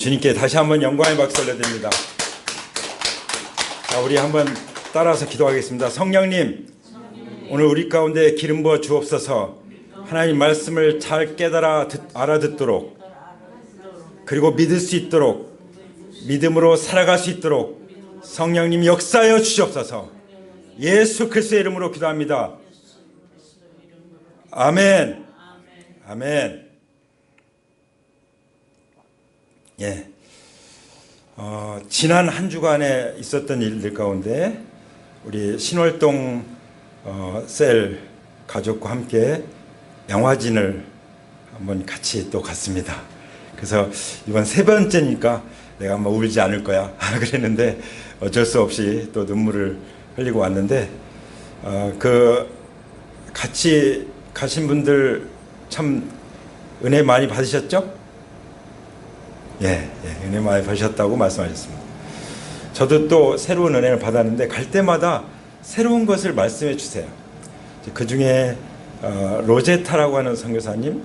주님께 다시 한번 영광의 박수 올려드립니다. 자, 우리 한번 따라서 기도하겠습니다. 성령님, 오늘 우리 가운데 기름 부어 주옵소서. 하나님 말씀을 잘 깨달아 알아듣도록, 그리고 믿을 수 있도록, 믿음으로 살아갈 수 있도록 성령님 역사하여 주시옵소서. 예수 그리스도의 이름으로 기도합니다. 아멘. 아멘. 예. 지난 한 주간에 있었던 일들 가운데 우리 신월동 셀 가족과 함께 양화진을 한번 같이 또 갔습니다. 그래서 이번 세 번째니까 내가 아마 울지 않을 거야 그랬는데 어쩔 수 없이 또 눈물을 흘리고 왔는데 그 같이 가신 분들 참 은혜 많이 받으셨죠? 예, 은혜 많이 받으셨다고 말씀하셨습니다. 저도 또 새로운 은혜를 받았는데 갈 때마다 새로운 것을 말씀해 주세요. 그 중에 로제타라고 하는 선교사님,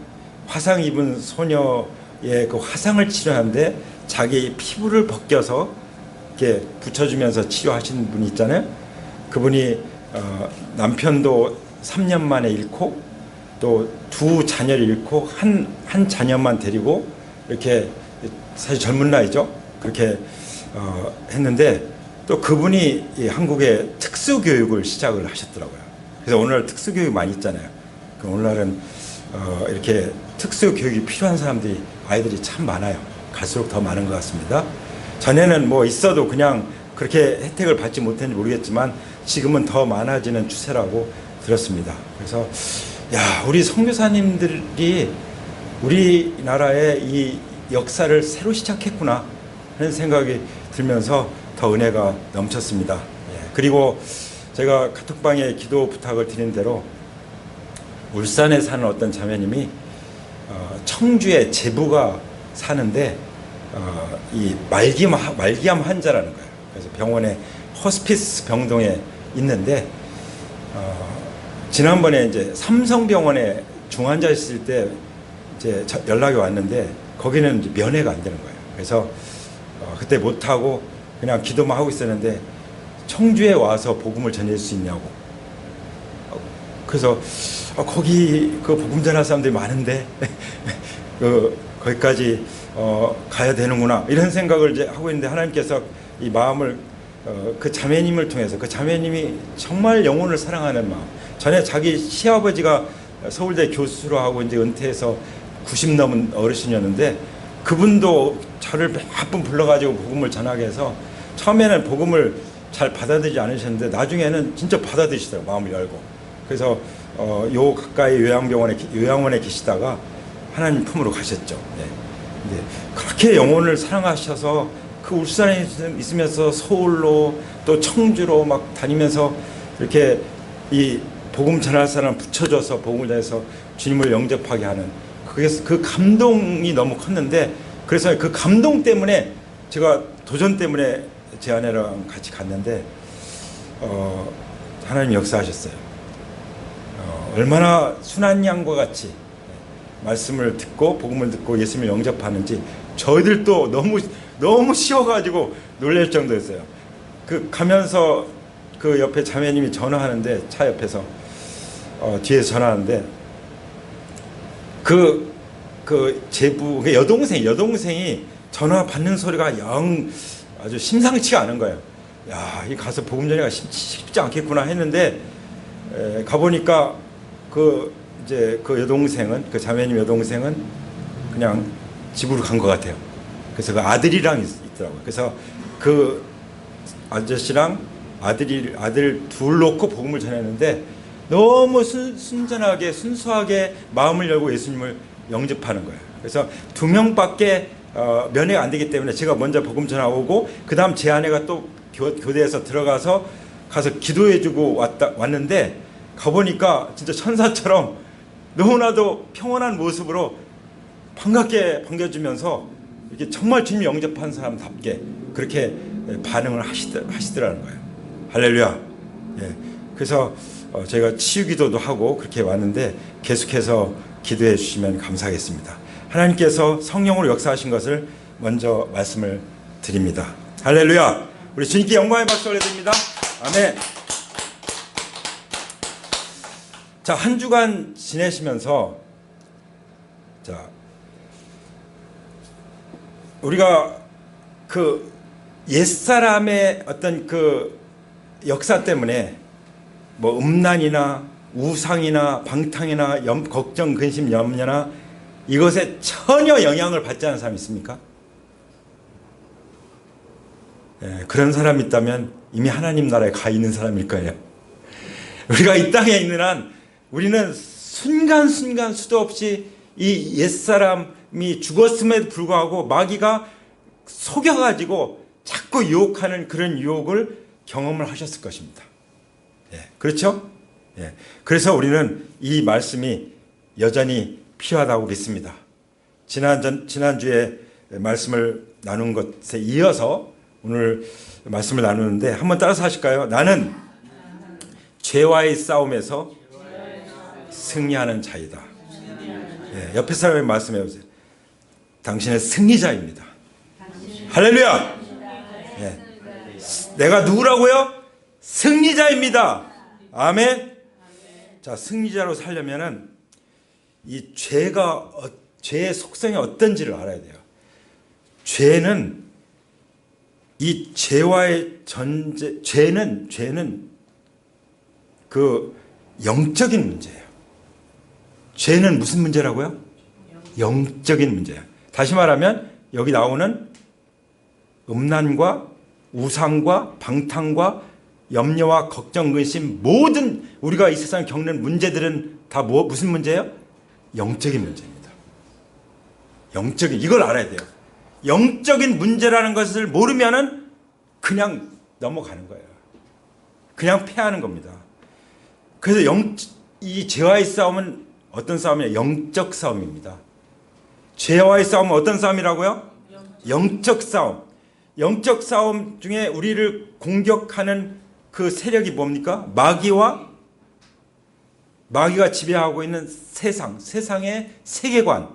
화상 입은 소녀의 그 화상을 치료하는데 자기 피부를 벗겨서 이렇게 붙여주면서 치료하신 분이 있잖아요. 그분이 남편도 3년 만에 잃고 또 두 자녀를 잃고 한 자녀만 데리고 이렇게 사실 젊은 나이죠. 그렇게 했는데 또 그분이 이 한국의 특수교육을 시작을 하셨더라고요. 그래서 오늘날 특수교육 많이 있잖아요. 그 오늘날은 이렇게 특수교육이 필요한 사람들이 아이들이 참 많아요. 갈수록 더 많은 것 같습니다. 전에는 뭐 있어도 그냥 그렇게 혜택을 받지 못했는지 모르겠지만 지금은 더 많아지는 추세라고 들었습니다. 그래서 우리 선교사님들이 우리나라의 이 역사를 새로 시작했구나 하는 생각이 들면서 더 은혜가 넘쳤습니다. 그리고 제가 카톡방에 기도 부탁을 드린 대로 울산에 사는 어떤 자매님이 청주에 제부가 사는데 이 말기암 환자라는 거예요. 그래서 병원에 호스피스 병동에 있는데 지난번에 이제 삼성병원에 중환자 있을 때 이제 연락이 왔는데 거기는 이제 면회가 안 되는 거예요. 그래서 그때 못 하고 그냥 기도만 하고 있었는데 청주에 와서 복음을 전할 수 있냐고. 그래서 거기 그 복음 전할 사람들이 많은데 거기까지 가야 되는구나 이런 생각을 이제 하고 있는데 하나님께서 이 마음을 그 자매님을 통해서 그 자매님이 정말 영혼을 사랑하는 마음. 전에 자기 시아버지가 서울대 교수로 하고 이제 은퇴해서 90 넘은 어르신이었는데 그분도 저를 몇 번 불러가지고 복음을 전하게 해서 처음에는 복음을 잘 받아들이지 않으셨는데 나중에는 진짜 받아들이시더라고요. 마음을 열고. 그래서 요 가까이 요양원에 계시다가 하나님 품으로 가셨죠. 근데 그렇게 영혼을 사랑하셔서 그 울산에 있으면서 서울로 또 청주로 막 다니면서 이렇게 이 복음 전할 사람 붙여줘서 복음을 전해서 주님을 영접하게 하는 그 감동이 너무 컸는데 그래서 그 감동 때문에 제가 도전 때문에 제 아내랑 같이 갔는데 하나님 역사하셨어요. 얼마나 순한 양과 같이 말씀을 듣고 복음을 듣고 예수님을 영접하는지 저희들도 너무 쉬워가지고 놀랄 정도였어요. 그 가면서 그 옆에 자매님이 전화하는데 차 옆에서 뒤에서 전화하는데 그 제부 여동생이 전화 받는 소리가 아주 심상치가 않은 거예요. 이 가서 복음 전하기가 쉽지 않겠구나 했는데 가보니까 그 여동생은 그 자매님 여동생은 그냥 집으로 간 것 같아요. 그래서 그 아들이랑 있더라고요. 그래서 그 아저씨랑 아들 둘 놓고 복음을 전했는데 너무 순전하게 순수하게 마음을 열고 예수님을 영접하는 거예요. 그래서 2명밖에 면회가 안 되기 때문에 제가 먼저 복음 전하고 그 다음 제 아내가 또 교대에서 들어가서 가서 기도해주고 왔는데 가보니까 진짜 천사처럼 너무나도 평온한 모습으로 반갑게 반겨주면서 이렇게 정말 주님 영접한 사람답게 그렇게 반응을 하시더라는 거예요. 할렐루야. 그래서 저희가 치유기도도 하고 그렇게 왔는데 계속해서 기도해 주시면 감사하겠습니다. 하나님께서 성령으로 역사하신 것을 먼저 말씀을 드립니다. 할렐루야. 우리 주님께 영광의 박수 올려드립니다. 아멘. 자, 한 주간 지내시면서 자, 우리가 그 옛사람의 어떤 그 역사 때문에 뭐 음란이나 우상이나 방탕이나 걱정, 근심, 염려나 이것에 전혀 영향을 받지 않은 사람이 있습니까? 예, 그런 사람이 있다면 이미 하나님 나라에 가 있는 사람일 거예요. 우리가 이 땅에 있는 한 우리는 순간순간 수도 없이 이 옛사람이 죽었음에도 불구하고 마귀가 속여가지고 자꾸 유혹하는 그런 유혹을 경험을 하셨을 것입니다. 예, 그렇죠? 예, 그래서 우리는 이 말씀이 여전히 필요하다고 믿습니다. 지난주에 말씀을 나눈 것에 이어서 오늘 말씀을 나누는데 한번 따라서 하실까요? 나는 죄와의 싸움에서 승리하는 자이다. 예, 옆에 사람의 말씀해 보세요. 당신은 승리자입니다. 할렐루야. 예, 내가 누구라고요? 승리자입니다. 아멘. 자, 승리자로 살려면은 이 죄의 속성이 어떤지를 알아야 돼요. 죄는 이 죄와의 죄는 그 영적인 문제예요. 죄는 무슨 문제라고요? 영적인 문제예요. 다시 말하면 여기 나오는 음란과 우상과 방탕과 염려와 걱정, 근심 모든 우리가 이 세상에 겪는 문제들은 다 무슨 문제예요? 영적인 문제입니다. 영적인, 이걸 알아야 돼요. 영적인 문제라는 것을 모르면은 그냥 넘어가는 거예요. 그냥 패하는 겁니다. 그래서 이 죄와의 싸움은 어떤 싸움이냐? 영적 싸움입니다. 죄와의 싸움은 어떤 싸움이라고요? 영적 싸움. 영적 싸움 중에 우리를 공격하는 그 세력이 뭡니까? 마귀가 지배하고 있는 세상의 세계관,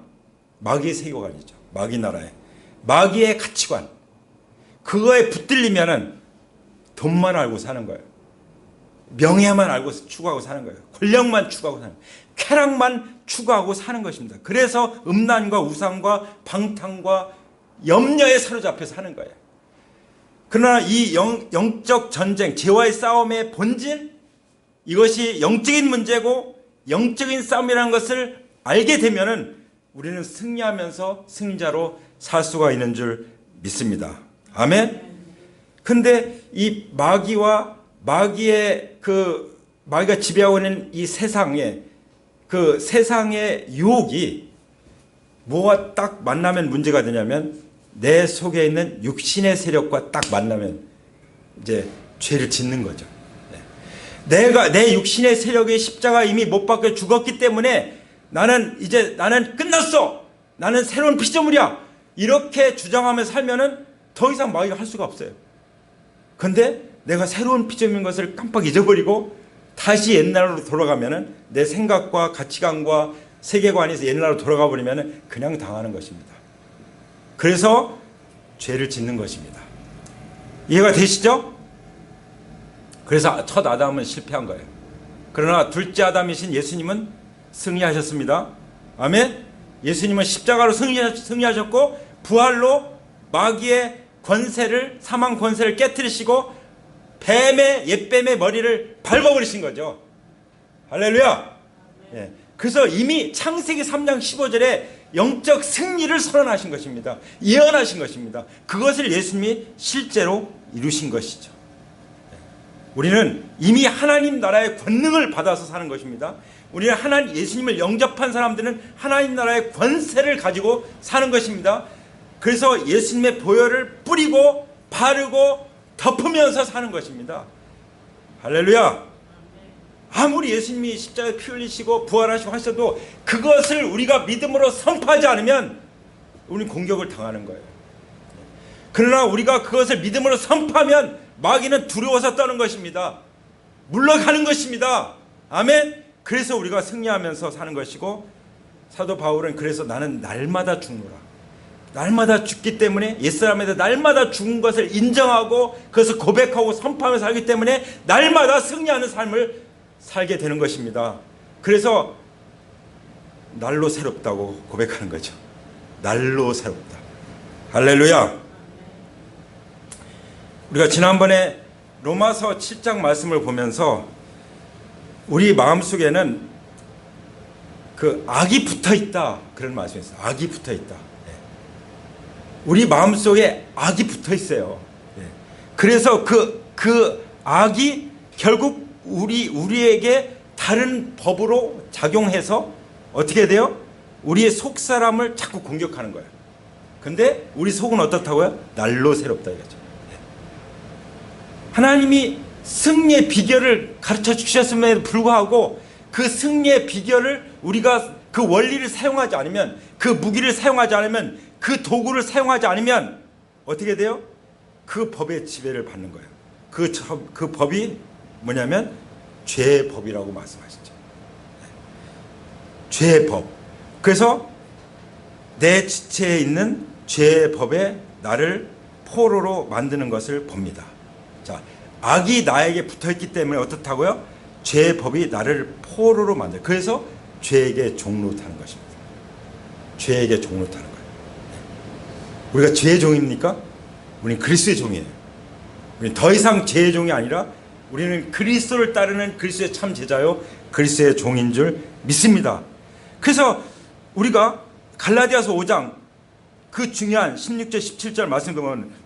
마귀의 세계관이죠. 마귀 나라의 마귀의 가치관, 그거에 붙들리면은 돈만 알고 사는 거예요. 명예만 알고 추구하고 사는 거예요. 권력만 추구하고 사는 거예요. 쾌락만 추구하고 사는 것입니다. 그래서 음란과 우상과 방탕과 염려에 사로잡혀 사는 거예요. 그러나 이 영적 전쟁, 죄와의 싸움의 본질, 이것이 영적인 문제고 영적인 싸움이라는 것을 알게 되면은 우리는 승리하면서 승자로 살 수가 있는 줄 믿습니다. 아멘. 근데 이 마귀가 지배하고 있는 이 세상에 그 세상의 유혹이 뭐가 딱 만나면 문제가 되냐면 내 속에 있는 육신의 세력과 딱 만나면 이제 죄를 짓는 거죠. 내 육신의 세력의 십자가 이미 못 박혀 죽었기 때문에 나는 끝났어. 나는 새로운 피조물이야. 이렇게 주장하며 살면은 더 이상 마귀가 할 수가 없어요. 근데 내가 새로운 피조물인 것을 깜빡 잊어버리고 다시 옛날로 돌아가면은 내 생각과 가치관과 세계관에서 옛날로 돌아가 버리면은 그냥 당하는 것입니다. 그래서 죄를 짓는 것입니다. 이해가 되시죠? 그래서 첫 아담은 실패한 거예요. 그러나 둘째 아담이신 예수님은 승리하셨습니다. 아멘. 예수님은 십자가로 승리하셨고 부활로 마귀의 권세를, 사망 권세를 깨뜨리시고 옛뱀의 머리를 밟아버리신 거죠. 할렐루야. 예. 그래서 이미 창세기 3장 15절에 영적 승리를 선언하신 것입니다. 예언하신 것입니다. 그것을 예수님이 실제로 이루신 것이죠. 우리는 이미 하나님 나라의 권능을 받아서 사는 것입니다. 우리는 예수님을 영접한 사람들은 하나님 나라의 권세를 가지고 사는 것입니다. 그래서 예수님의 보혈을 뿌리고 바르고 덮으면서 사는 것입니다. 할렐루야. 아무리 예수님이 십자가에 피 흘리시고 부활하시고 하셔도 그것을 우리가 믿음으로 선포하지 않으면 우리는 공격을 당하는 거예요. 그러나 우리가 그것을 믿음으로 선포하면 마귀는 두려워서 떠는 것입니다. 물러가는 것입니다. 아멘. 그래서 우리가 승리하면서 사는 것이고, 사도 바울은 그래서 나는 날마다 죽노라. 날마다 죽기 때문에 옛사람에서 날마다 죽은 것을 인정하고 그것을 고백하고 선포하며 살기 때문에 날마다 승리하는 삶을 살게 되는 것입니다. 그래서 날로 새롭다고 고백하는 거죠. 날로 새롭다. 할렐루야. 우리가 지난번에 로마서 7장 말씀을 보면서 우리 마음속에는 그 악이 붙어있다 그런 말씀이 있어요. 악이 붙어있다. 우리 마음속에 악이 붙어있어요. 그래서 그 악이 결국 우리에게 다른 법으로 작용해서 어떻게 돼요? 우리의 속사람을 자꾸 공격하는 거예요. 근데 우리 속은 어떻다고요? 날로 새롭다 이거죠. 하나님이 승리의 비결을 가르쳐 주셨음에도 불구하고 그 승리의 비결을 우리가 그 원리를 사용하지 않으면, 그 무기를 사용하지 않으면, 그 도구를 사용하지 않으면 어떻게 돼요? 그 법의 지배를 받는 거예요. 그 법이 뭐냐면 죄의 법이라고 말씀하시죠. 죄의 법. 그래서 내 지체에 있는 죄의 법에 나를 포로로 만드는 것을 봅니다. 자, 악이 나에게 붙어있기 때문에 어떻다고요? 죄의 법이 나를 포로로 만들어요. 그래서 죄에게 종노릇하는 것입니다. 죄에게 종노릇하는 거예요. 우리가 죄의 종입니까? 우리는 그리스도의 종이에요. 우리는 더 이상 죄의 종이 아니라 우리는 그리스도를 따르는 그리스도의 참 제자요 그리스도의 종인 줄 믿습니다. 그래서 우리가 갈라디아서 5장 그 중요한 16절 17절 말씀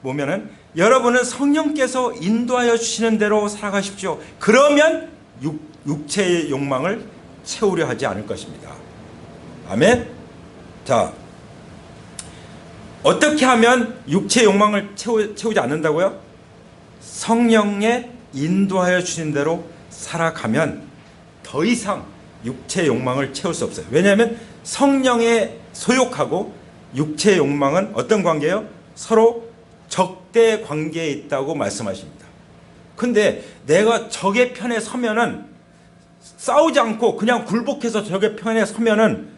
보면은 여러분은 성령께서 인도하여 주시는 대로 살아가십시오. 그러면 육체의 욕망을 채우려 하지 않을 것입니다. 아멘. 자, 어떻게 하면 육체의 욕망을 채우지 않는다고요? 성령의 인도하여 주신 대로 살아가면 더 이상 육체의 욕망을 채울 수 없어요. 왜냐하면 성령의 소욕하고 육체의 욕망은 어떤 관계예요? 서로 적대 관계에 있다고 말씀하십니다. 근데 내가 적의 편에 서면은 싸우지 않고 그냥 굴복해서 적의 편에 서면은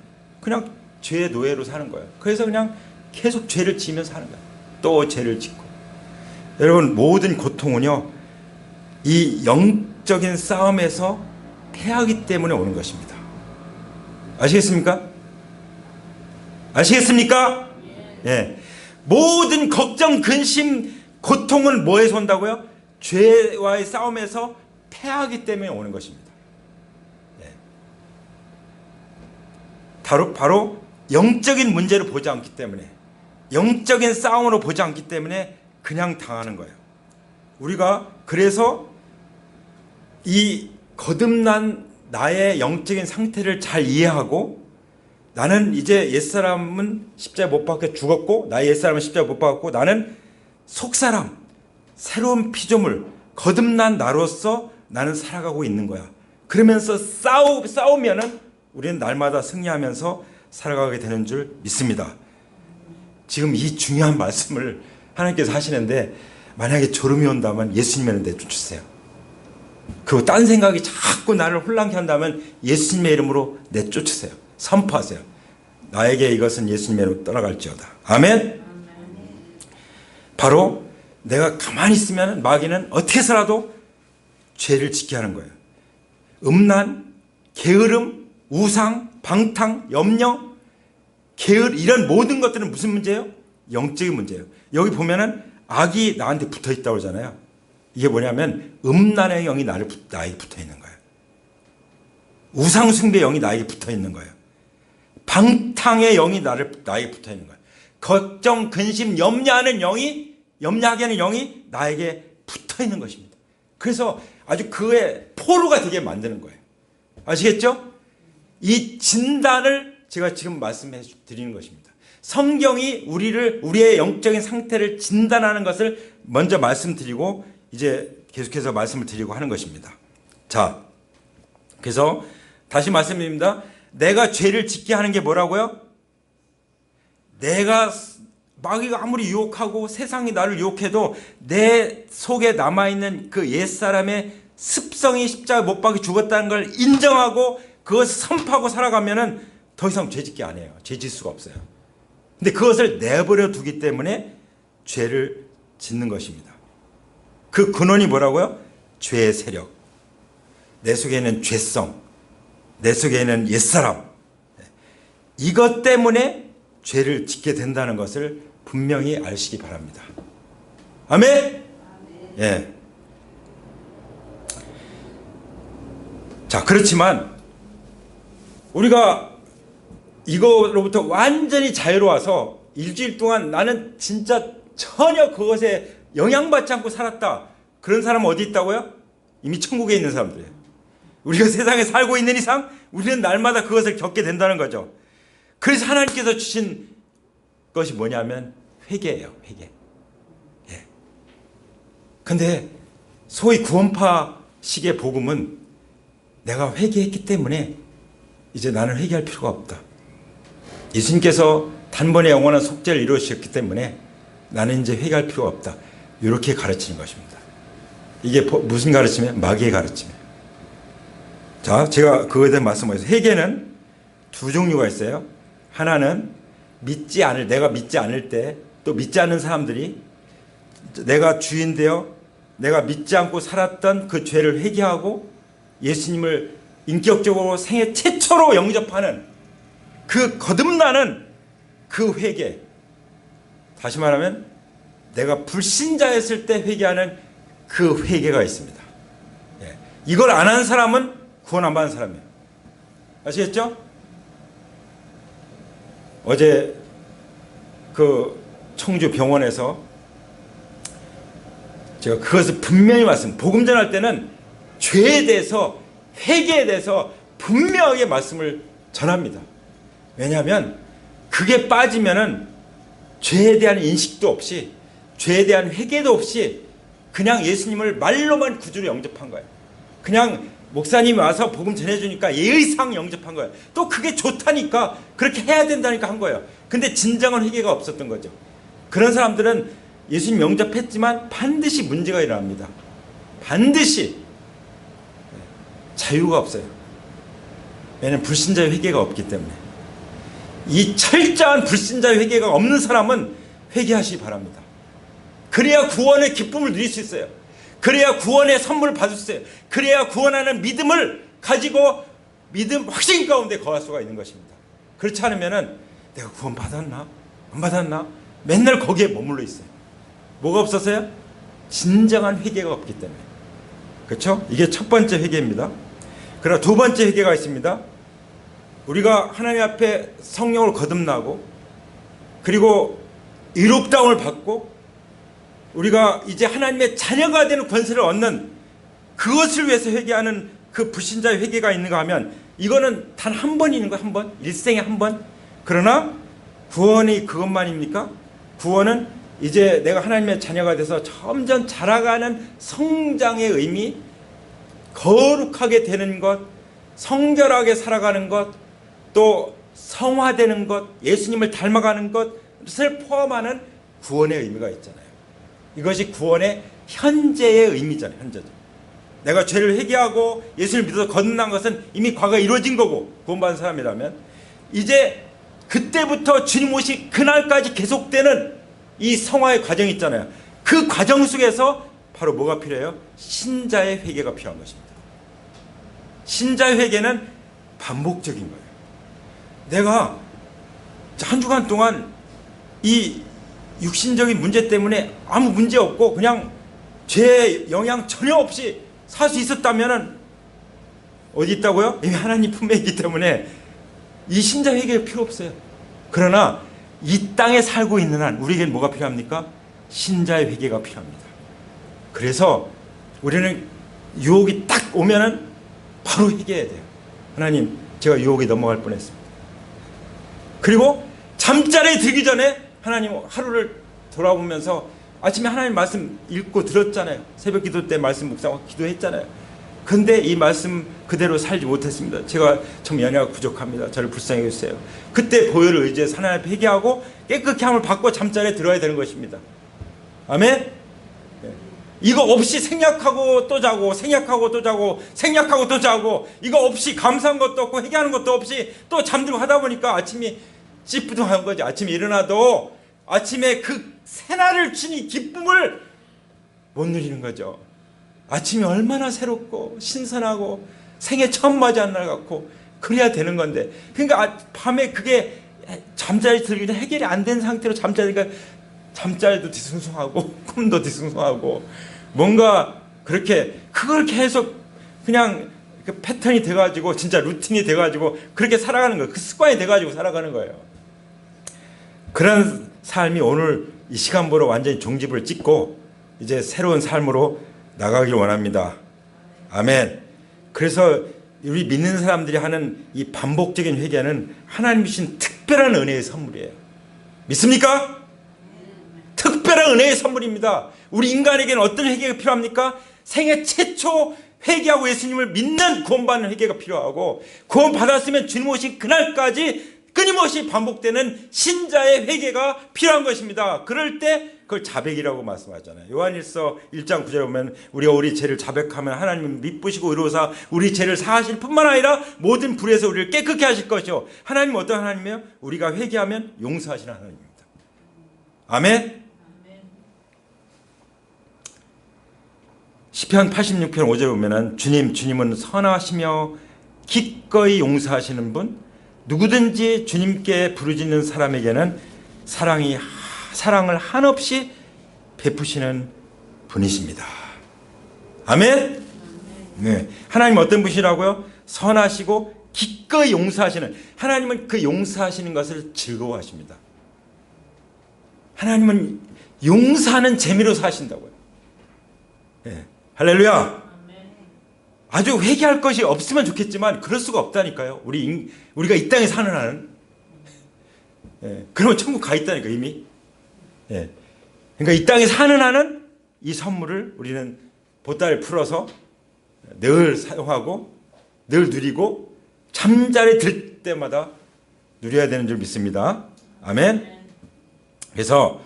그냥 죄의 노예로 사는 거예요. 그래서 그냥 계속 죄를 지으면서 사는 거예요. 또 죄를 짓고. 여러분, 모든 고통은요, 이 영적인 싸움에서 패하기 때문에 오는 것입니다. 아시겠습니까? 아시겠습니까? 예. 모든 걱정, 근심, 고통은 뭐에서 온다고요? 죄와의 싸움에서 패하기 때문에 오는 것입니다. 예. 바로 영적인 문제를 보지 않기 때문에, 영적인 싸움으로 보지 않기 때문에 그냥 당하는 거예요. 우리가 그래서 이 거듭난 나의 영적인 상태를 잘 이해하고, 나는 이제 옛사람은 십자가에 못 박혀 죽었고, 나의 옛사람은 십자가에 못 박았고, 나는 속사람, 새로운 피조물, 거듭난 나로서 나는 살아가고 있는 거야. 그러면서 싸우면은 우리는 날마다 승리하면서 살아가게 되는 줄 믿습니다. 지금 이 중요한 말씀을 하나님께서 하시는데, 만약에 졸음이 온다면 예수님의 이름으로 내쫓으세요. 그리고 딴 생각이 자꾸 나를 혼란케 한다면 예수님의 이름으로 내쫓으세요. 선포하세요. 나에게 이것은 예수님의 이름으로 떠나갈지어다. 아멘. 바로 내가 가만히 있으면 마귀는 어떻게 해서라도 죄를 짓게 하는 거예요. 음란, 게으름, 우상, 방탕, 염려, 게으르, 이런 모든 것들은 무슨 문제예요? 영적인 문제예요. 여기 보면은 악이 나한테 붙어 있다고 그러잖아요. 이게 뭐냐면 음란의 영이 나에게 붙어 있는 거예요. 우상 숭배 영이 나에게 붙어 있는 거예요. 방탕의 영이 나에게 붙어 있는 거예요. 걱정, 근심, 염려하게 하는 영이 나에게 붙어 있는 것입니다. 그래서 아주 그의 포로가 되게 만드는 거예요. 아시겠죠? 이 진단을 제가 지금 말씀해 드리는 것입니다. 성경이 우리의 영적인 상태를 진단하는 것을 먼저 말씀드리고 이제 계속해서 말씀을 드리고 하는 것입니다. 자, 그래서 다시 말씀드립니다. 내가 죄를 짓게 하는 게 뭐라고요? 마귀가 아무리 유혹하고 세상이 나를 유혹해도 내 속에 남아있는 그 옛사람의 습성이 십자가에 못 박혀 죽었다는 걸 인정하고 그것을 선포하고 살아가면은 더 이상 죄 짓게 안 해요. 죄 짓을 수가 없어요. 근데 그것을 내버려 두기 때문에 죄를 짓는 것입니다. 그 근원이 뭐라고요? 죄의 세력. 내 속에는 죄성, 내 속에는 옛사람. 이것 때문에 죄를 짓게 된다는 것을 분명히 아시기 바랍니다. 아멘? 예. 자, 그렇지만 우리가 이거로부터 완전히 자유로워서 일주일 동안 나는 진짜 전혀 그것에 영향받지 않고 살았다. 그런 사람은 어디 있다고요? 이미 천국에 있는 사람들이에요. 우리가 세상에 살고 있는 이상 우리는 날마다 그것을 겪게 된다는 거죠. 그래서 하나님께서 주신 것이 뭐냐면 회개예요. 회개. 예. 근데 소위 구원파식의 복음은 내가 회개했기 때문에 이제 나는 회개할 필요가 없다. 예수님께서 단번에 영원한 속죄를 이루셨기 때문에 나는 이제 회개할 필요가 없다. 이렇게 가르치는 것입니다. 이게 무슨 가르침이에요? 마귀의 가르침이에요. 자, 제가 그거에 대해 말씀드렸어요. 회개는 두 종류가 있어요. 하나는 내가 믿지 않을 때, 또 믿지 않는 사람들이 내가 주인되어 내가 믿지 않고 살았던 그 죄를 회개하고 예수님을 인격적으로 생애 최초로 영접하는 그 거듭나는 그 회개. 다시 말하면 내가 불신자였을 때 회개하는 그 회개가 있습니다. 예. 이걸 안 한 사람은 구원 안 받은 사람이에요. 아시겠죠? 어제 그 청주 병원에서 제가 그것을 분명히 복음 전할 때는 죄에 대해서 회개에 대해서 분명하게 말씀을 전합니다. 왜냐하면 그게 빠지면은 죄에 대한 인식도 없이 죄에 대한 회개도 없이 그냥 예수님을 말로만 구주로 영접한 거예요. 그냥 목사님이 와서 복음 전해주니까 예의상 영접한 거예요. 또 그게 좋다니까 그렇게 해야 된다니까 한 거예요. 근데 진정한 회개가 없었던 거죠. 그런 사람들은 예수님 영접했지만 반드시 문제가 일어납니다. 반드시 자유가 없어요. 왜냐하면 불신자의 회개가 없기 때문에. 이 철저한 불신자의 회개가 없는 사람은 회개하시기 바랍니다. 그래야 구원의 기쁨을 누릴 수 있어요. 그래야 구원의 선물을 받을 수 있어요. 그래야 구원하는 믿음을 가지고 믿음 확신 가운데 거할 수가 있는 것입니다. 그렇지 않으면 내가 구원 받았나? 안 받았나? 맨날 거기에 머물러 있어요. 뭐가 없어서요? 진정한 회개가 없기 때문에. 그렇죠? 이게 첫 번째 회개입니다. 그러나 두 번째 회개가 있습니다. 우리가 하나님 앞에 성령을 거듭나고 그리고 의롭다움을 받고 우리가 이제 하나님의 자녀가 되는 권세를 얻는 그것을 위해서 회개하는 그 불신자의 회개가 있는가 하면 이거는 단 한 번 있는 거, 한 번. 일생에 한 번. 그러나 구원이 그것만입니까? 구원은 이제 내가 하나님의 자녀가 돼서 점점 자라가는 성장의 의미, 거룩하게 되는 것, 성결하게 살아가는 것, 또 성화되는 것, 예수님을 닮아가는 것을 포함하는 구원의 의미가 있잖아요. 이것이 구원의 현재의 의미잖아요. 현재죠. 내가 죄를 회개하고 예수를 믿어서 거듭난 것은 이미 과거에 이루어진 거고 구원받은 사람이라면 이제 그때부터 주님 오실 그날까지 계속되는 이 성화의 과정이 있잖아요. 그 과정 속에서 바로 뭐가 필요해요? 신자의 회개가 필요한 것입니다. 신자의 회개는 반복적인 거예요. 내가 한 주간 동안 이 육신적인 문제 때문에 아무 문제 없고 그냥 죄의 영향 전혀 없이 살 수 있었다면 어디 있다고요? 이미 하나님 품에 있기 때문에 이 신자 회개가 필요 없어요. 그러나 이 땅에 살고 있는 한 우리에게는 뭐가 필요합니까? 신자의 회개가 필요합니다. 그래서 우리는 유혹이 딱 오면은 바로 회개해야 돼요. 하나님, 제가 유혹에 넘어갈 뻔했습니다. 그리고 잠자리에 들기 전에 하나님 하루를 돌아보면서 아침에 하나님 말씀 읽고 들었잖아요. 새벽 기도 때 말씀 묵상하고 기도했잖아요. 근데 이 말씀 그대로 살지 못했습니다. 제가 참 연약하고 부족합니다. 저를 불쌍히 해주세요. 그때 보혈을 의지해서 하나님 앞에 회개하고 깨끗게 함을 받고 잠자리에 들어야 되는 것입니다. 아멘? 이거 없이 생략하고 또 자고 생략하고 또 자고 생략하고 또 자고 이거 없이 감사한 것도 없고 회개하는 것도 없이 또 잠들고 하다 보니까 아침이 찌뿌둥한 거죠. 아침에 일어나도 아침에 그 새날을 주니 기쁨을 못 누리는 거죠. 아침이 얼마나 새롭고 신선하고 생애 처음 맞이한 날 같고 그래야 되는 건데, 그러니까 밤에 그게 잠자리 들기 전에 해결이 안 된 상태로 잠자리도 뒤숭숭하고 꿈도 뒤숭숭하고 뭔가 그렇게 그걸 계속 그냥 그 패턴이 돼가지고 진짜 루틴이 돼가지고 그렇게 살아가는 거예요. 그 습관이 돼가지고 살아가는 거예요. 그런 삶이 오늘 이 시간부로 완전히 종집을 찍고 이제 새로운 삶으로 나가길 원합니다. 아멘. 그래서 우리 믿는 사람들이 하는 이 반복적인 회개는 하나님 주신 특별한 은혜의 선물이에요. 믿습니까? 특별한 은혜의 선물입니다. 우리 인간에게는 어떤 회개가 필요합니까? 생애 최초 회개하고 예수님을 믿는 구원받는 회개가 필요하고, 구원 받았으면 주님 오신 그날까지 끊임없이 반복되는 신자의 회개가 필요한 것입니다. 그럴 때 그걸 자백이라고 말씀하잖아요. 요한일서 1장 9절에 보면 우리가 우리 죄를 자백하면 하나님은 미쁘시고 의로우사 우리 죄를 사하실 뿐만 아니라 모든 불에서 우리를 깨끗게 하실 것이요. 하나님은 어떤 하나님이에요? 우리가 회개하면 용서하시는 하나님입니다. 아멘. 시편 86편 5절에 보면 주님은 선하시며 기꺼이 용서하시는 분, 누구든지 주님께 부르짖는 사람에게는 사랑을 한없이 베푸시는 분이십니다. 아멘. 네. 하나님 어떤 분이시라고요? 선하시고 기꺼이 용서하시는, 하나님은 그 용서하시는 것을 즐거워하십니다. 하나님은 용서하는 재미로 사신다고요. 네. 할렐루야. 아주 회개할 것이 없으면 좋겠지만 그럴 수가 없다니까요. 우리가 이 땅에 사는 한은. 예, 그러면 천국 가 있다니까 이미. 예, 그러니까 이 땅에 사는 한은 이 선물을 우리는 보따리 풀어서 늘 사용하고 늘 누리고 잠자리 들 때마다 누려야 되는 줄 믿습니다. 아멘. 그래서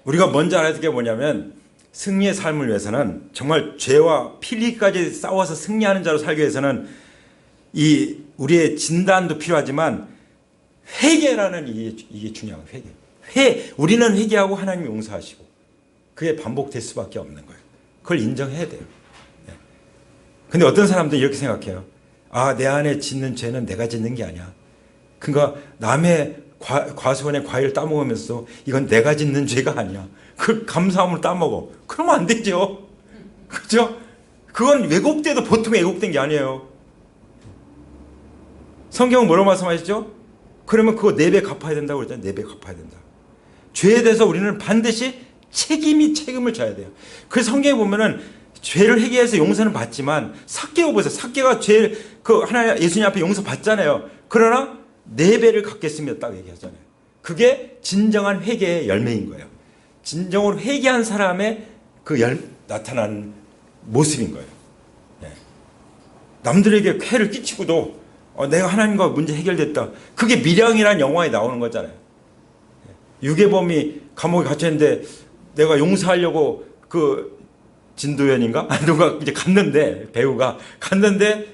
우리가 먼저 알아야 될 게 뭐냐면, 승리의 삶을 위해서는, 정말 죄와 필리까지 싸워서 승리하는 자로 살기 위해서는 우리의 진단도 필요하지만 회개라는 이게 중요한 거예요. 우리는 회개하고 하나님이 용서하시고 그게 반복될 수밖에 없는 거예요. 그걸 인정해야 돼요. 근데 어떤 사람들은 이렇게 생각해요. 내 안에 짓는 죄는 내가 짓는 게 아니야. 그러니까 남의 과수원의 과일을 따먹으면서 이건 내가 짓는 죄가 아니야. 그 감사함을 따먹어. 그러면 안 되죠. 그렇죠? 그건 왜곡돼도 보통 왜곡된 게 아니에요. 성경은 뭐라고 말씀하시죠? 그러면 그거 4배 갚아야 된다고 그랬잖아요. 4배 갚아야 된다. 죄에 대해서 우리는 반드시 책임을 져야 돼요. 그래서 성경에 보면은 죄를 회개해서 용서는 받지만, 삭개오 보세요. 삭개가 하나님 예수님 앞에 용서 받잖아요. 그러나 4배를 갚겠습니다. 딱 얘기하잖아요. 그게 진정한 회개의 열매인 거예요. 진정으로 회개한 사람의 나타나는 모습인 거예요. 네. 남들에게 쾌를 끼치고도 내가 하나님과 문제 해결됐다. 그게 밀양이라는 영화에 나오는 거잖아요. 유괴범이 감옥에 갇혔는데 내가 용서하려고 그 진도연인가? 누가 이제 갔는데, 배우가 갔는데,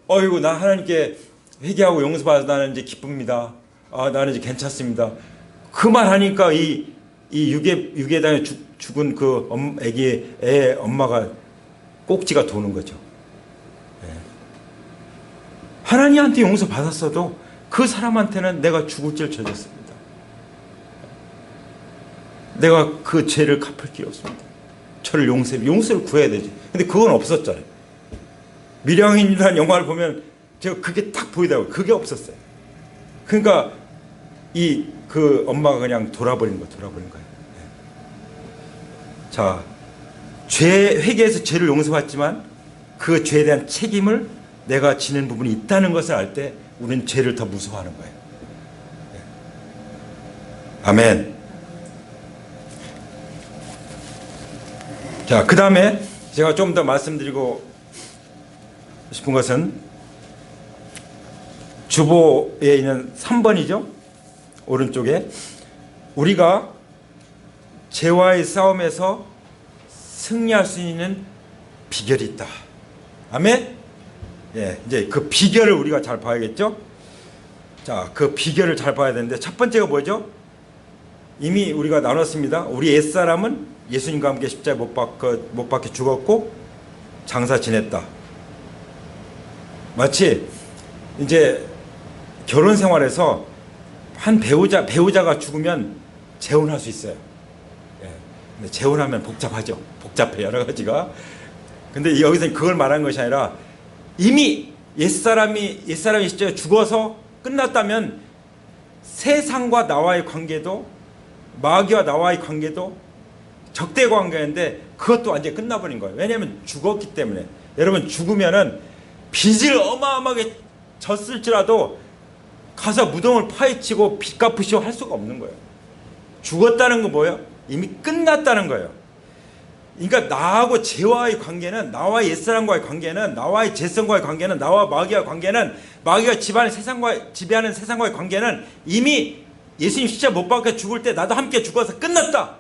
어이구, 나 하나님께 회개하고 용서받아서 이제 기쁩니다. 나는 이제 괜찮습니다. 그 말 하니까 이 유괴당해 죽은 그 애 엄마가 꼭지가 도는 거죠. 네. 하나님한테 용서 받았어도 그 사람한테는 내가 죽을 죄를 졌습니다. 내가 그 죄를 갚을 길이 없습니다. 저를 용서를 구해야 되지. 근데 그건 없었잖아요. 밀양인이라는 영화를 보면 제가 그게 딱 보이더라고요. 그게 없었어요. 그러니까 그 엄마가 그냥 돌아버린 거예요. 네. 자, 회개에서 죄를 용서받지만 그 죄에 대한 책임을 내가 지는 부분이 있다는 것을 알 때 우리는 죄를 더 무서워하는 거예요. 네. 아멘. 자, 그 다음에 제가 좀 더 말씀드리고 싶은 것은 주보에 있는 3번이죠. 오른쪽에 우리가 죄와의 싸움에서 승리할 수 있는 비결이 있다. 아멘. 예, 이제 그 비결을 우리가 잘 봐야겠죠. 자, 그 비결을 잘 봐야 되는데 첫 번째가 뭐죠? 이미 우리가 나눴습니다. 우리 옛사람은 예수님과 함께 십자가에 못 박혀 죽었고 장사 지냈다. 마치 이제 결혼 생활에서 한 배우자가 죽으면 재혼할 수 있어요. 예. 근데 재혼하면 복잡하죠. 복잡해 여러 가지가. 근데 여기서 그걸 말하는 것이 아니라 이미 옛사람이 진짜 죽어서 끝났다면 세상과 나와의 관계도 마귀와 나와의 관계도 적대 관계인데 그것도 완전히 끝나버린 거예요. 왜냐하면 죽었기 때문에. 여러분 죽으면은 빚을 어마어마하게 졌을지라도 가서 무덤을 파헤치고 빚 갚으시오 할 수가 없는 거예요. 죽었다는 건 뭐예요? 이미 끝났다는 거예요. 그러니까 나하고 죄와의 관계는, 나와의 옛사람과의 관계는, 나와의 죄성과의 관계는, 나와 마귀와 관계는, 마귀가 지배하는 세상과의 관계는 이미 예수님 십자가 못 박혀 죽을 때 나도 함께 죽어서 끝났다.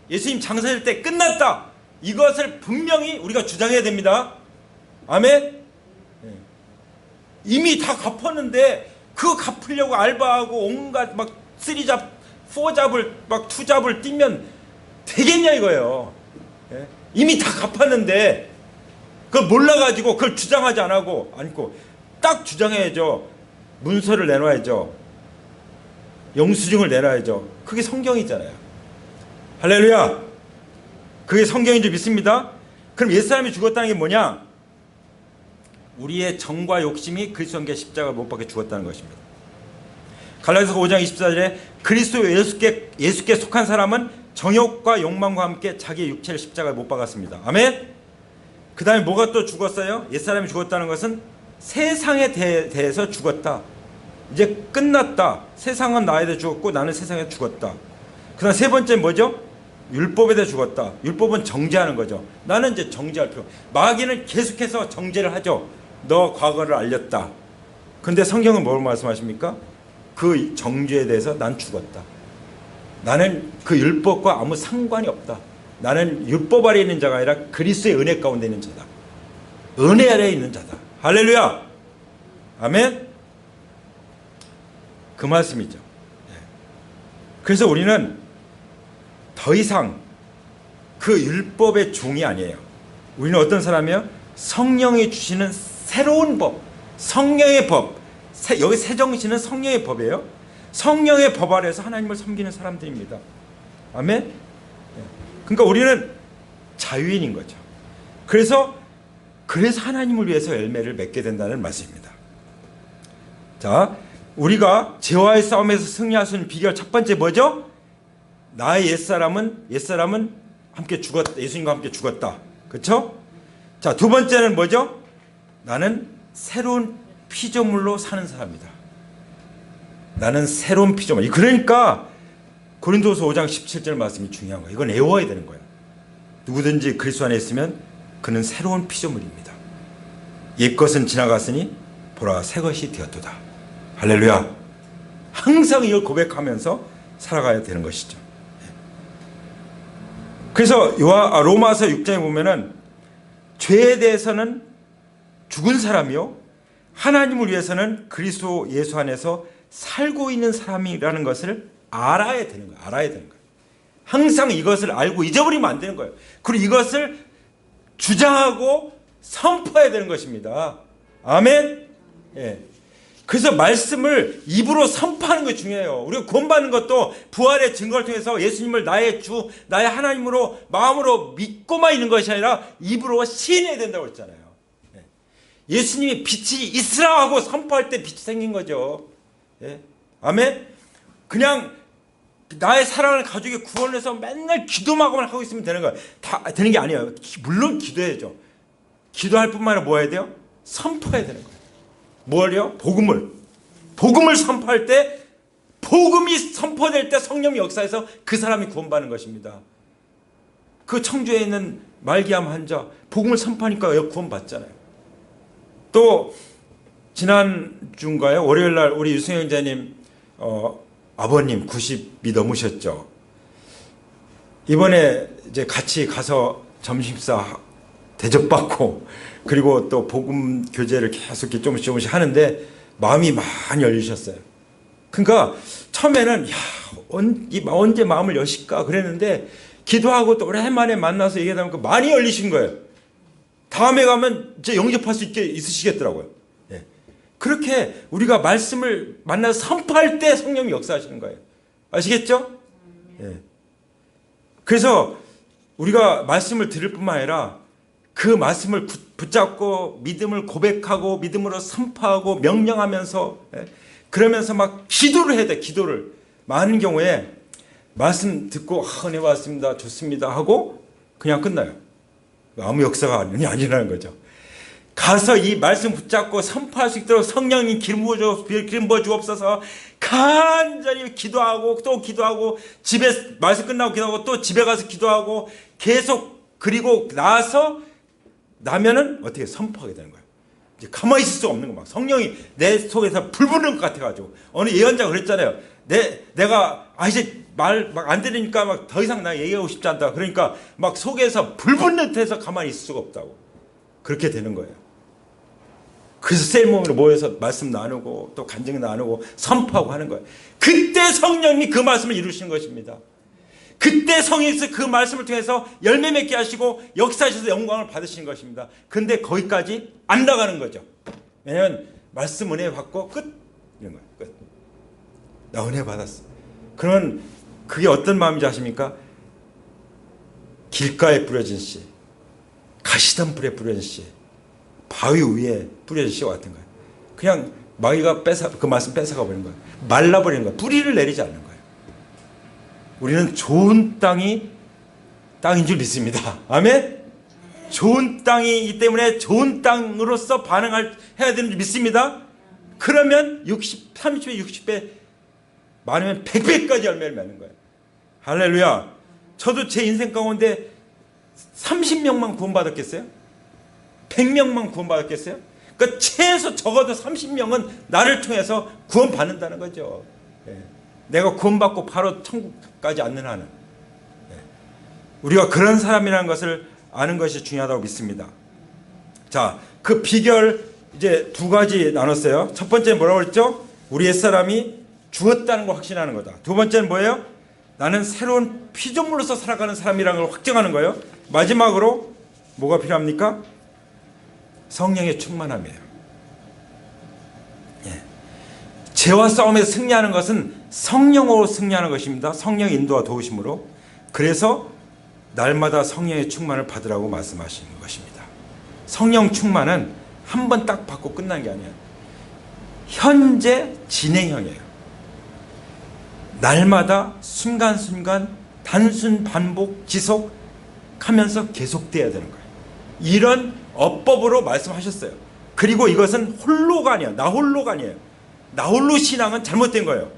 예수님 장사할 때 끝났다. 이것을 분명히 우리가 주장해야 됩니다. 아멘? 이미 다 갚았는데 그거 갚으려고 알바하고 온갖 막 3잡, 4잡을 막 2잡을 뛰면 되겠냐 이거예요. 이미 다 갚았는데 그걸 몰라가지고 그걸 주장하지 않고 딱 주장해야죠. 문서를 내놔야죠. 영수증을 내놔야죠. 그게 성경이잖아요. 할렐루야. 그게 성경인 줄 믿습니다. 그럼 옛사람이 죽었다는 게 뭐냐? 우리의 정과 욕심이 그리스도 함께 십자가를 못 박혀 죽었다는 것입니다. 갈라디아서 5장 24절에 그리스도 예수께 속한 사람은 정욕과 욕망과 함께 자기의 육체를 십자가에 못 박았습니다. 아멘? 그 다음에 뭐가 또 죽었어요? 옛사람이 죽었다는 것은 세상에 대해서 죽었다. 이제 끝났다. 세상은 나에 대해 죽었고 나는 세상에 죽었다. 그 다음 세 번째 뭐죠? 율법에 대해 죽었다. 율법은 정죄하는 거죠. 나는 이제 정죄할 필요. 마귀는 계속해서 정죄를 하죠. 너 과거를 알렸다. 근데 성경은 뭘 말씀하십니까? 그 정죄에 대해서 난 죽었다. 나는 그 율법과 아무 상관이 없다. 나는 율법 아래에 있는 자가 아니라 그리스도의 은혜 가운데 있는 자다. 은혜 아래에 있는 자다. 할렐루야. 아멘. 그 말씀이죠. 그래서 우리는 더 이상 그 율법의 종이 아니에요. 우리는 어떤 사람이에요? 성령이 주시는 새로운 법, 성령의 법. 여기 새정신은 성령의 법이에요. 성령의 법 아래에서 하나님을 섬기는 사람들입니다. 아멘. 그러니까 우리는 자유인인 거죠. 그래서 하나님을 위해서 열매를 맺게 된다는 말씀입니다. 자, 우리가 죄와의 싸움에서 승리할 수 있는 비결 첫 번째 뭐죠? 나의 옛사람은 함께 죽었다. 예수님과 함께 죽었다. 그렇죠? 자, 두 번째는 뭐죠? 나는 새로운 피조물로 사는 사람이다. 나는 새로운 피조물. 그러니까 고린도서 5장 17절 말씀이 중요한 거예요. 이건 외워야 되는 거예요. 누구든지 그리스도 안에 있으면 그는 새로운 피조물입니다. 옛것은 지나갔으니 보라 새 것이 되었도다. 할렐루야. 항상 이걸 고백하면서 살아가야 되는 것이죠. 그래서 로마서 6장에 보면은 죄에 대해서는 죽은 사람이요 하나님을 위해서는 그리스도 예수 안에서 살고 있는 사람이라는 것을 알아야 되는 거예요. 알아야 되는 거예요. 항상 이것을 알고 잊어버리면 안 되는 거예요. 그리고 이것을 주장하고 선포해야 되는 것입니다. 아멘. 예. 그래서 말씀을 입으로 선포하는 것이 중요해요. 우리가 구원받는 것도 부활의 증거를 통해서 예수님을 나의 주, 나의 하나님으로 마음으로 믿고만 있는 것이 아니라 입으로 시인해야 된다고 했잖아요. 예수님이 빛이 있으라 하고 선포할 때 빛이 생긴 거죠. 예? 아멘. 그냥 나의 사랑하는 가족의 구원을 해서 맨날 기도만 하고 있으면 되는 거예요. 다 되는 게 아니에요. 물론 기도해야죠. 기도할 뿐만 아니라 뭐 해야 돼요? 선포해야 되는 거예요. 뭘요? 복음을 선포할 때, 복음이 선포될 때 성령의 역사에서 그 사람이 구원받는 것입니다. 그 청주에 있는 말기암 환자 복음을 선포하니까 구원받잖아요. 또 지난주인가요? 월요일날 우리 유승현 형제님 아버님 90이 넘으셨죠. 이번에 이제 같이 가서 점심사 대접받고 그리고 또 복음 교제를 계속 조금씩 하는데 마음이 많이 열리셨어요. 그러니까 처음에는 야, 언제 마음을 여실까 그랬는데 기도하고 또 오랜만에 만나서 얘기하다 보니까 많이 열리신 거예요. 다음에 가면 이제 영접할 수 있게 있으시겠더라고요. 예. 그렇게 우리가 말씀을 만나서 선포할 때 성령이 역사하시는 거예요. 아시겠죠? 예. 그래서 우리가 말씀을 들을 뿐만 아니라 그 말씀을 붙잡고 믿음을 고백하고 믿음으로 선포하고 명령하면서, 예. 그러면서 막 기도를 해야 돼. 기도를. 많은 경우에 말씀 듣고 은혜 받았습니다, 좋습니다 하고 그냥 끝나요. 아무 역사가 아니라는 거죠. 가서 이 말씀 붙잡고 선포할 수 있도록 성령님 기름 부어 주옵소서 간절히 기도하고 또 기도하고 집에 말씀 끝나고 기도하고 또 집에 가서 기도하고 계속 그리고 나면은 어떻게 선포하게 되는 거예요. 이제 가만히 있을 수가 없는 거 막 성령이 내 속에서 불 붙는 것 같아가지고 어느 예언자가 그랬잖아요. 내가 이제 말 막 안 들으니까 막 더 이상 나 얘기하고 싶지 않다. 그러니까 막 속에서 불 붙는 듯해서 가만히 있을 수가 없다고. 그렇게 되는 거예요. 그래서 셀모임으로 모여서 말씀 나누고 또 간증 나누고 선포하고 하는 거예요. 그때 성령님이 그 말씀을 이루시는 것입니다. 그때 성령께서 그 말씀을 통해서 열매 맺게 하시고 역사하셔서 영광을 받으시는 것입니다. 그런데 거기까지 안 나가는 거죠. 왜냐하면 말씀 은혜 받고 끝 이런 거예요. 끝. 나 은혜 받았어. 그러면 그게 어떤 마음인지 아십니까? 길가에 뿌려진 씨, 가시던 불에 뿌려진 씨, 바위 위에 뿌려진 씨와 같은 거예요. 그냥 마귀가 그 말씀 뺏어가 버리는 거예요. 말라버리는 거예요. 뿌리를 내리지 않는 거예요. 우리는 좋은 땅인 줄 믿습니다. 아멘? 좋은 땅이기 때문에 좋은 땅으로서 해야 되는 줄 믿습니다. 그러면 30배, 60배, 많으면 100배까지 열매를 맺는 거예요. 할렐루야. 저도 제 인생 가운데 30명만 구원받았겠어요? 100명만 구원받았겠어요? 그러니까 최소 적어도 30명은 나를 통해서 구원받는다는 거죠. 예. 내가 구원받고 바로 천국까지 앉는 한은. 예. 우리가 그런 사람이라는 것을 아는 것이 중요하다고 믿습니다. 자, 그 비결 이제 두 가지 나눴어요. 첫 번째는 뭐라고 그랬죠? 우리 옛사람이 죽었다는 걸 확신하는 거다. 두 번째는 뭐예요? 나는 새로운 피조물로서 살아가는 사람이라는 걸 확정하는 거예요. 마지막으로 뭐가 필요합니까? 성령의 충만함이에요. 예. 죄와 싸움에서 승리하는 것은 성령으로 승리하는 것입니다. 성령의 인도와 도우심으로. 그래서 날마다 성령의 충만을 받으라고 말씀하시는 것입니다. 성령 충만은 한 번 딱 받고 끝나는 게 아니에요. 현재 진행형이에요. 날마다 순간순간 단순 반복 지속하면서 계속돼야 되는 거예요. 이런 어법으로 말씀하셨어요. 그리고 이것은 홀로가 아니에요. 나 홀로가 아니에요. 나 홀로 신앙은 잘못된 거예요.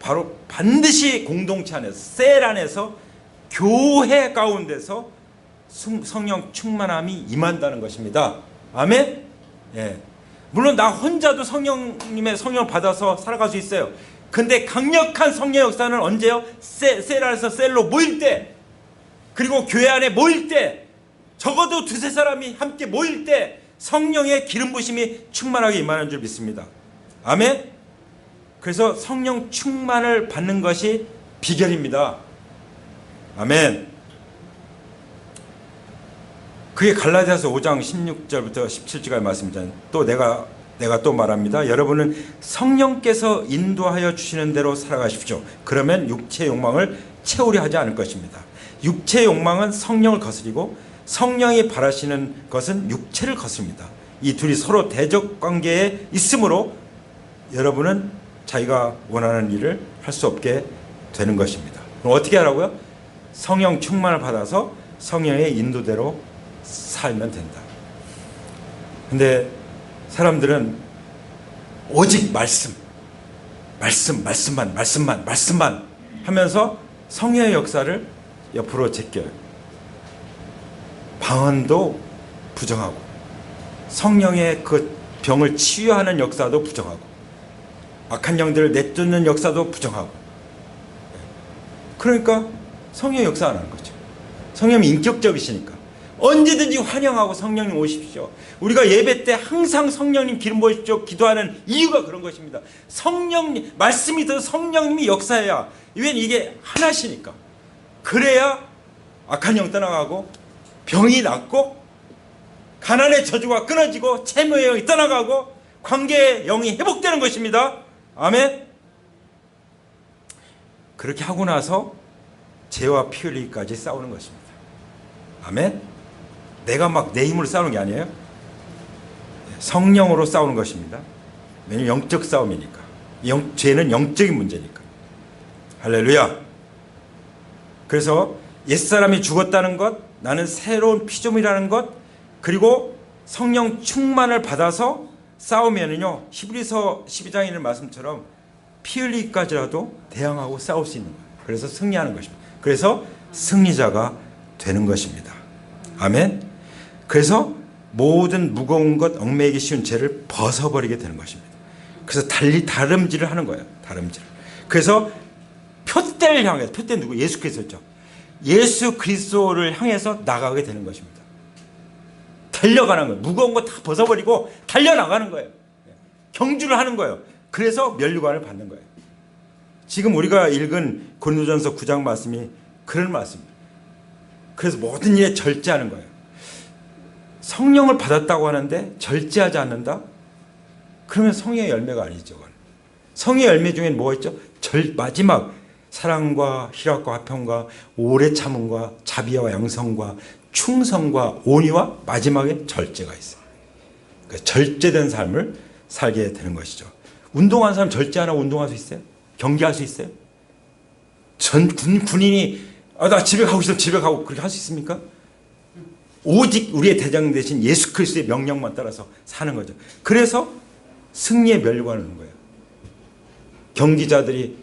바로 반드시 공동체 안에서, 셀 안에서, 교회 가운데서 성령 충만함이 임한다는 것입니다. 아멘? 예. 물론 나 혼자도 성령님의 성령을 받아서 살아갈 수 있어요. 근데 강력한 성령 역사는 언제요? 셀 안에서 셀로 모일 때, 그리고 교회 안에 모일 때, 적어도 두세 사람이 함께 모일 때 성령의 기름 부심이 충만하게 임하는 줄 믿습니다. 아멘? 그래서 성령 충만을 받는 것이 비결입니다. 아멘. 그게 갈라디아서 5장 16절부터 17절까지 말씀이잖아요. 또 내가 또 말합니다. 여러분은 성령께서 인도하여 주시는 대로 살아가십시오. 그러면 육체의 욕망을 채우려 하지 않을 것입니다. 육체의 욕망은 성령을 거스리고 성령이 바라시는 것은 육체를 거스릅니다. 이 둘이 서로 대적 관계에 있으므로 여러분은 자기가 원하는 일을 할 수 없게 되는 것입니다. 그럼 어떻게 하라고요? 성령 충만을 받아서 성령의 인도대로 살면 된다. 근데 사람들은 오직 말씀만 하면서 성령의 역사를 옆으로 제껴요. 방언도 부정하고 성령의 그 병을 치유하는 역사도 부정하고 악한 영들을 내쫓는 역사도 부정하고. 그러니까 성령의 역사 안 하는 거죠. 성령이 인격적이시니까 언제든지 환영하고 성령님 오십시오. 우리가 예배 때 항상 성령님 기름 부으십시오 기도하는 이유가 그런 것입니다. 성령님 말씀이 더 성령님이 역사해야, 왜냐면 이게 하나시니까. 그래야 악한 영 떠나가고 병이 낫고 가난의 저주가 끊어지고 채무의 영이 떠나가고 관계의 영이 회복되는 것입니다. 아멘. 그렇게 하고 나서 죄와 피 흘리기까지 싸우는 것입니다. 아멘. 내가 막 내 힘으로 싸우는 게 아니에요. 성령으로 싸우는 것입니다. 왜냐하면 영적 싸움이니까. 죄는 영적인 문제니까. 할렐루야. 그래서 옛사람이 죽었다는 것, 나는 새로운 피조물이라는 것, 그리고 성령 충만을 받아서 싸우면은요, 히브리서 12장에 있는 말씀처럼 피 흘리기까지라도 대항하고 싸울 수 있는 거예요. 그래서 승리하는 것입니다. 그래서 승리자가 되는 것입니다. 아멘. 그래서 모든 무거운 것, 얽매이기 쉬운 죄를 벗어버리게 되는 것입니다. 그래서 다름질을 하는 거예요. 다름질. 그래서 표대를 향해서, 표대 누구? 예수 그리스도죠. 예수 그리스도를 향해서 나가게 되는 것입니다. 달려가는 거예요. 무거운 거 다 벗어버리고 달려나가는 거예요. 경주를 하는 거예요. 그래서 면류관을 받는 거예요. 지금 우리가 읽은 고린도전서 9장 말씀이 그런 말씀입니다. 그래서 모든 일에 절제하는 거예요. 성령을 받았다고 하는데 절제하지 않는다? 그러면 성령의 열매가 아니죠. 성령의 열매 중에는 뭐가 있죠? 마지막 사랑과 희락과 화평과 오래 참음과 자비와 양성과 충성과 온유와 마지막에 절제가 있어요. 그러니까 절제된 삶을 살게 되는 것이죠. 운동하는 사람 절제 안 하고 운동할 수 있어요? 경기할 수 있어요? 군인이 나 집에 가고 싶어 집에 가고 그렇게 할 수 있습니까? 오직 우리의 대장 대신 예수 그리스도의 명령만 따라서 사는 거죠. 그래서 승리의 면류관을 하는 거예요. 경기자들이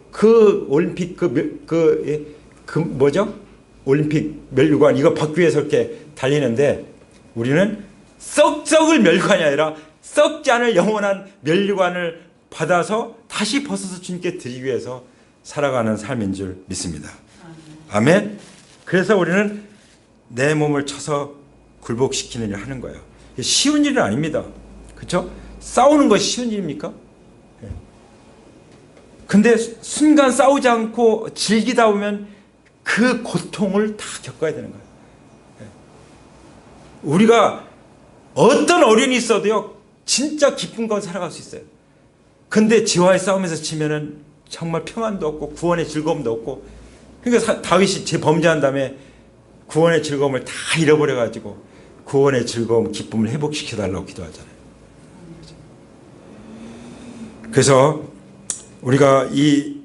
그 올림픽 뭐죠? 올림픽 면류관 이거 받기 위해서 이렇게 달리는데 우리는 썩을 면류관이 아니라 썩지 않을 영원한 면류관을 받아서 다시 벗어서 주님께 드리기 위해서 살아가는 삶인 줄 믿습니다. 아멘. 그래서 우리는 내 몸을 쳐서 굴복시키는 일을 하는 거예요. 쉬운 일은 아닙니다. 그렇죠? 싸우는 것이 쉬운 일입니까? 근데 순간 싸우지 않고 즐기다 보면 그 고통을 다 겪어야 되는 거예요. 우리가 어떤 어려움이 있어도요, 진짜 기쁜 건 살아갈 수 있어요. 근데 지와의 싸움에서 지면은 정말 평안도 없고 구원의 즐거움도 없고, 그러니까 다윗이 범죄한 다음에 구원의 즐거움을 다 잃어버려가지고 구원의 즐거움, 기쁨을 회복시켜달라고 기도하잖아요. 그래서 우리가 이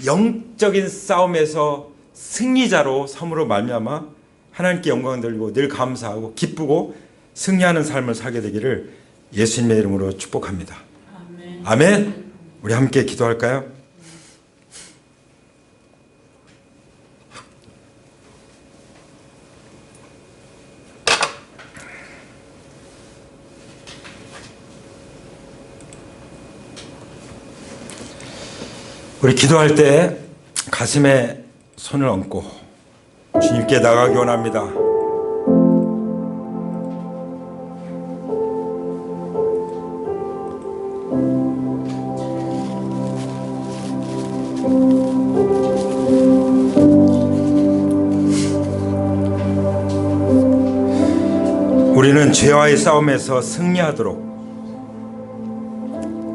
영적인 싸움에서 승리자로 섬으로 말미암아 하나님께 영광 돌리고 늘 감사하고 기쁘고 승리하는 삶을 살게 되기를 예수님의 이름으로 축복합니다. 아멘. 아멘. 우리 함께 기도할까요? 우리 기도할 때 가슴에 손을 얹고 주님께 나가기 원합니다. 우리는 죄와의 싸움에서 승리하도록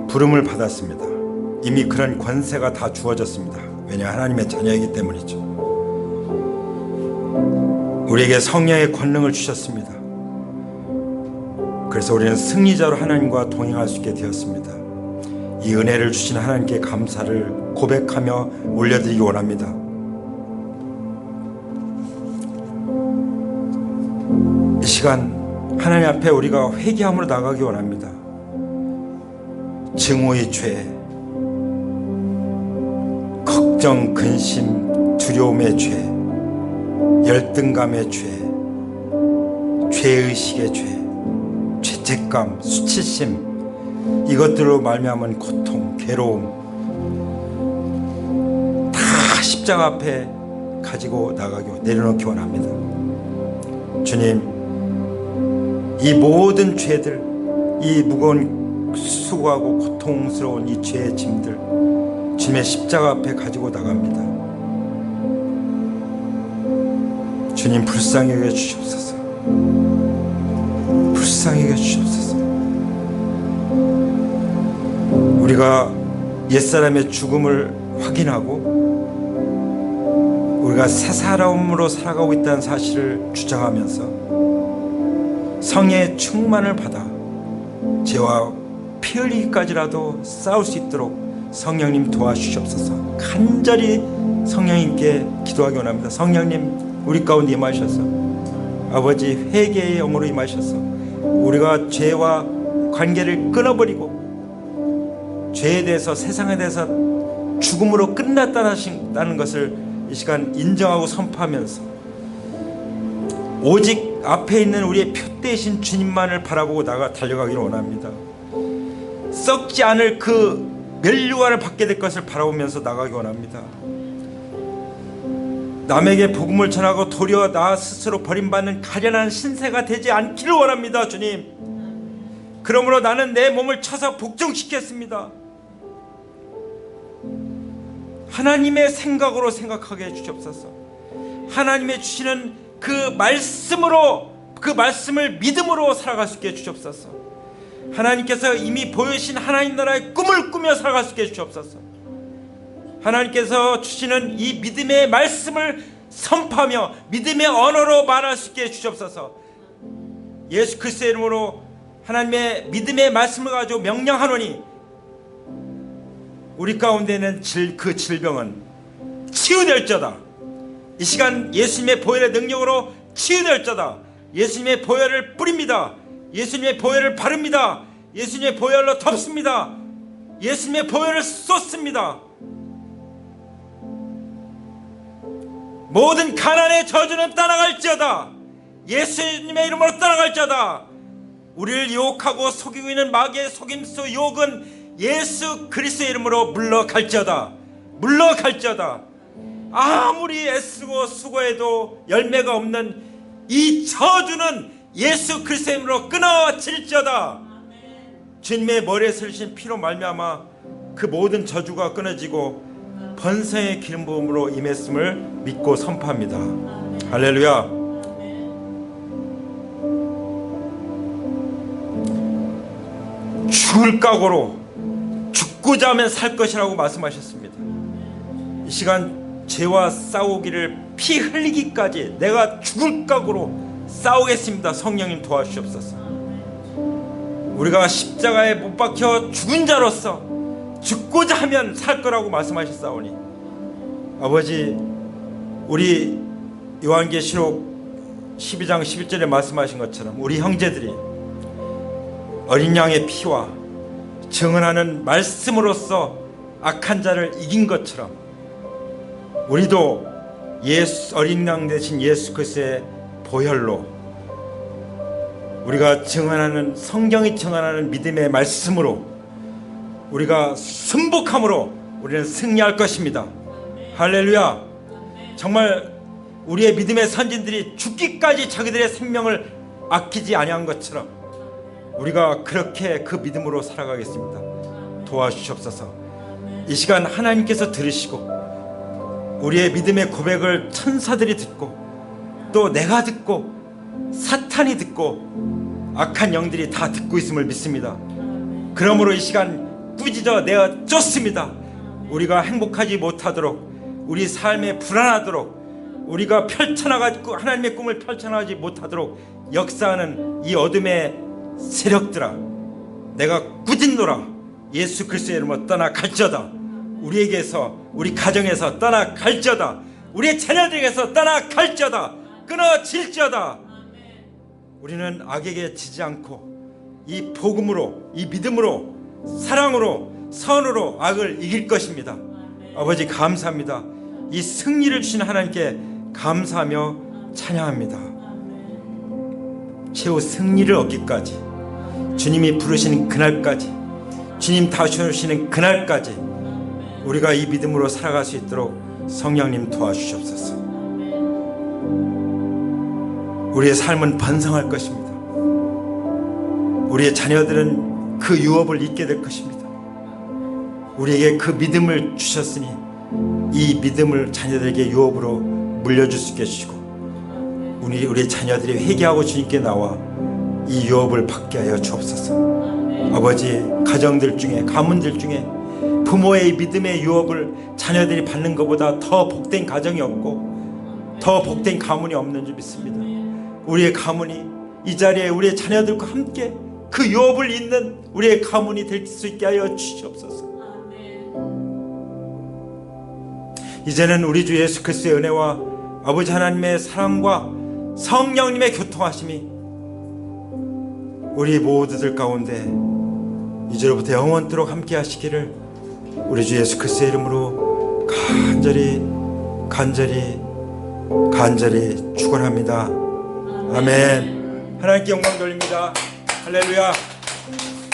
부름을 받았습니다. 이미 그런 권세가 다 주어졌습니다. 왜냐 하나님의 자녀이기 때문이죠. 우리에게 성령의 권능을 주셨습니다. 그래서 우리는 승리자로 하나님과 동행할 수 있게 되었습니다. 이 은혜를 주신 하나님께 감사를 고백하며 올려드리기 원합니다. 이 시간 하나님 앞에 우리가 회개함으로 나가기 원합니다. 증오의 죄, 걱정, 근심, 두려움의 죄, 열등감의 죄, 죄의식의 죄, 죄책감, 수치심, 이것들로 말미암은 고통, 괴로움 다 십자가 앞에 가지고 나가기, 내려놓기 원합니다. 주님, 이 모든 죄들, 이 무거운 수고하고 고통스러운 이 죄의 짐들 주님의 십자가 앞에 가지고 나갑니다. 주님, 불쌍히 여겨 주시옵소서. 불쌍히 여겨 주시옵소서. 우리가 옛사람의 죽음을 확인하고 우리가 새 사람으로 살아가고 있다는 사실을 주장하면서 성의 충만을 받아 죄와 피 흘리기까지라도 싸울 수 있도록 성령님 도와주시옵소서. 간절히 성령님께 기도하기 원합니다. 성령님, 우리 가운데 임하셔서 아버지 회개의 영으로 임하셔서 우리가 죄와 관계를 끊어버리고 죄에 대해서, 세상에 대해서 죽음으로 끝났다는 것을 이 시간 인정하고 선포하면서 오직 앞에 있는 우리의 표대이신 주님만을 바라보고 달려가기를 원합니다. 썩지 않을 그 면류관을 받게 될 것을 바라보면서 나가기 원합니다. 남에게 복음을 전하고 도리어 나 스스로 버림받는 가련한 신세가 되지 않기를 원합니다. 주님, 그러므로 나는 내 몸을 쳐서 복종시켰습니다. 하나님의 생각으로 생각하게 해주시옵소서. 하나님의 주시는 그 말씀으로, 그 말씀을 믿음으로 살아갈 수 있게 해주시옵소서. 하나님께서 이미 보여주신 하나님 나라의 꿈을 꾸며 살아갈 수 있게 해주시옵소서. 하나님께서 주시는 이 믿음의 말씀을 선포하며 믿음의 언어로 말할 수 있게 해주시옵소서. 예수 그리스도의 이름으로 하나님의 믿음의 말씀을 가지고 명령하노니 우리 가운데 있는 그 질병은 치유될지어다. 이 시간 예수님의 보혈의 능력으로 치유될지어다. 예수님의 보혈을 뿌립니다. 예수님의 보혈을 바릅니다. 예수님의 보혈로 덮습니다. 예수님의 보혈을 쏟습니다. 모든 가난의 저주는 떠나갈지어다. 예수님의 이름으로 떠나갈지어다. 우리를 유혹하고 속이고 있는 마귀의 속임수 유혹은 예수 그리스도의 이름으로 물러갈지어다. 물러갈지어다. 아무리 애쓰고 수고해도 열매가 없는 이 저주는 예수 그리스도의 이름으로 끊어질지어다. 주님의 머리에 쓰신 피로 말미암아 그 모든 저주가 끊어지고 번성의 기름 부음으로 임했음을 믿고 선포합니다. 할렐루야. 죽을 각오로 죽고자 하면 살 것이라고 말씀하셨습니다. 이 시간 죄와 싸우기를 피 흘리기까지 내가 죽을 각오로 싸우겠습니다. 성령님 도와주시옵소서. 우리가 십자가에 못 박혀 죽은 자로서 죽고자 하면 살 거라고 말씀하셨사오니 아버지, 우리 요한계시록 12장 11절에 말씀하신 것처럼 우리 형제들이 어린 양의 피와 증언하는 말씀으로써 악한 자를 이긴 것처럼 우리도 어린 양 대신 예수 그리스도의 보혈로 우리가 증언하는, 성경이 증언하는 믿음의 말씀으로 우리가 승복함으로 우리는 승리할 것입니다. 할렐루야. 정말 우리의 믿음의 선진들이 죽기까지 자기들의 생명을 아끼지 아니한 것처럼 우리가 그렇게 그 믿음으로 살아가겠습니다. 도와주시옵소서. 이 시간 하나님께서 들으시고 우리의 믿음의 고백을 천사들이 듣고 또 내가 듣고 사탄이 듣고 악한 영들이 다 듣고 있음을 믿습니다. 그러므로 이 시간 꾸짖어 내어 쫓습니다. 우리가 행복하지 못하도록, 우리 삶에 불안하도록, 우리가 펼쳐나가고 하나님의 꿈을 펼쳐나가지 못하도록 역사하는 이 어둠의 세력들아, 내가 꾸짖노라. 예수 그리스도의 이름으로 떠나갈지어다. 우리에게서, 우리 가정에서 떠나갈지어다. 우리의 자녀들에게서 떠나갈지어다. 끊어질지어다. 우리는 악에게 지지 않고 이 복음으로, 이 믿음으로, 사랑으로, 선으로 악을 이길 것입니다. 아버지 감사합니다. 이 승리를 주신 하나님께 감사하며 찬양합니다. 최후 승리를 얻기까지, 주님이 부르시는 그날까지, 주님 다시 오시는 그날까지 우리가 이 믿음으로 살아갈 수 있도록 성령님 도와주시옵소서. 우리의 삶은 번성할 것입니다. 우리의 자녀들은 그 유업을 잊게 될 것입니다. 우리에게 그 믿음을 주셨으니 이 믿음을 자녀들에게 유업으로 물려줄 수 있게 해주시고, 우리의 자녀들이 회개하고 주님께 나와 이 유업을 받게 하여 주옵소서. 아버지, 가정들 중에, 가문들 중에 부모의 믿음의 유업을 자녀들이 받는 것보다 더 복된 가정이 없고 더 복된 가문이 없는 줄 믿습니다. 우리의 가문이 이 자리에 우리의 자녀들과 함께 그 유업을 잇는 우리의 가문이 될 수 있게 하여 주시옵소서. 이제는 우리 주 예수 그리스도의 은혜와 아버지 하나님의 사랑과 성령님의 교통하심이 우리 모두들 가운데 이제로부터 영원토록 함께 하시기를 우리 주 예수 그리스도의 이름으로 간절히 축원합니다. 아멘. 하나님께 영광 돌립니다. 할렐루야.